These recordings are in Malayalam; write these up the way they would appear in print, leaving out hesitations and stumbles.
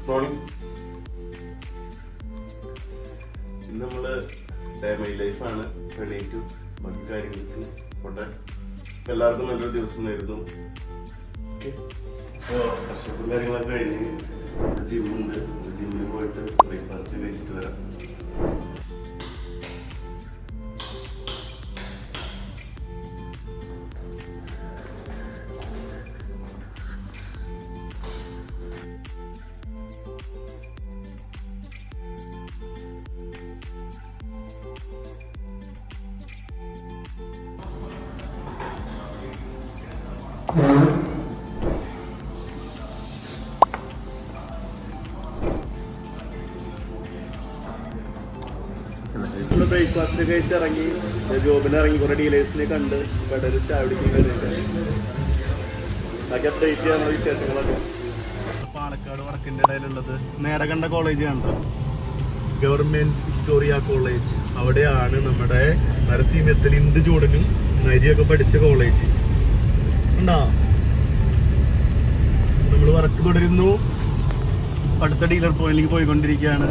മോർണിംഗ്. ഇന്ന് നമ്മള് മൈ ലൈഫാണ്. എണീറ്റു ബാക്കി കാര്യങ്ങൾക്ക് പോട്ടെ. എല്ലാവർക്കും നല്ലൊരു ദിവസം നേരുന്നു. അപ്പോൾ വർഷപ്പും കാര്യങ്ങളൊക്കെ കഴിഞ്ഞ് ജിമ്മുണ്ട്. ജിമ്മിൽ പോയിട്ട് ബ്രേക്ക്ഫാസ്റ്റ് കഴിച്ചിട്ട് വരാം. നമ്മള് ബ്രേക്ക്ഫാസ്റ്റ് കഴിച്ചിറങ്ങി ജോബിന് ഇറങ്ങി കുറെ ഡീലേഴ്സിനെ കണ്ട് കടയിൽ ചാവിടിക്കാൻ ബാക്കി അപ്ഡേറ്റ് ചെയ്യാനുള്ള വിശേഷങ്ങളൊക്കെ. പാലക്കാട് വർക്കിന്റെ ഇടയിലുള്ളത് നേരെ കണ്ട കോളേജ് കണ്ടോ, ഗവൺമെന്റ് വിക്ടോറിയ കോളേജ്. അവിടെയാണ് നമ്മുടെ നരസിംഹത്തിൽ ഇന്ത് ചൂടനും നരിയൊക്കെ പഠിച്ച കോളേജ് ഉണ്ടോ. നമ്മൾ വർക്ക് തുടരുന്നു. അടുത്ത ഡീലർ പോയിന്റിലേക്ക് പോയിക്കൊണ്ടിരിക്കുകയാണ്.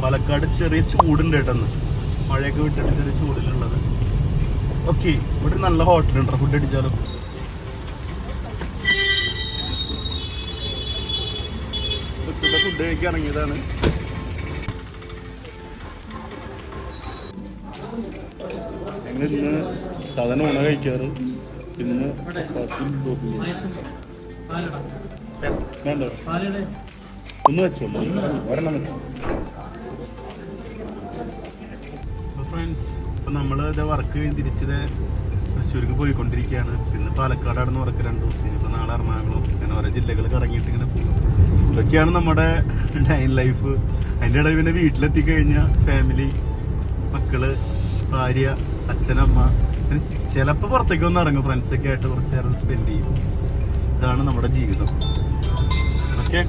പാലക്കാട് ചെറിയ ചൂടുണ്ട് കേട്ടെന്ന്, മഴയൊക്കെ വിട്ടിട്ട് ചെറിയ ചൂടിലുള്ളത്. ഓക്കെ, ഇവിടെ നല്ല ഹോട്ടലുണ്ടോ, ഫുഡ് അടിച്ചാലോ. ഉച്ചത്തെ ഫുഡ് കഴിക്കാൻ ഇറങ്ങിയതാണ്. ഞങ്ങൾ ഇന്ന് സാധാരണ ഊണ കഴിക്കാറ്. പിന്നെ വേണ്ടോ ഒന്ന് വെച്ചോളൂ, ഒരെണ്ണം വെച്ചു. ഫ്രണ്ട്സ്, ഇപ്പം നമ്മൾ ഇതേ വർക്ക് കഴിഞ്ഞ് തിരിച്ചത് തൃശ്ശൂർക്ക് പോയിക്കൊണ്ടിരിക്കുകയാണ്. ഇന്ന് പാലക്കാടാണെന്ന് വർക്ക് 2 ദിവസം. ഇപ്പം നാളെ എറണാകുളം, ഇങ്ങനെ ഓരോ ജില്ലകൾ കറങ്ങിയിട്ട് ഇങ്ങനെ പോകും. ഇതൊക്കെയാണ് നമ്മുടെ ഡൈൻ ലൈഫ്. അതിൻ്റെ ഇടയിൽ പിന്നെ വീട്ടിലെത്തിക്കഴിഞ്ഞാൽ ഫാമിലി, മക്കള്, ഭാര്യ, അച്ഛനമ്മ, പിന്നെ ചിലപ്പോൾ പുറത്തേക്ക് ഒന്ന് ഇറങ്ങും, ഫ്രണ്ട്സൊക്കെ ആയിട്ട് കുറച്ച് നേരം സ്പെൻഡ് ചെയ്യും. ഇതാണ് നമ്മുടെ ജീവിതം. ഓക്കെ.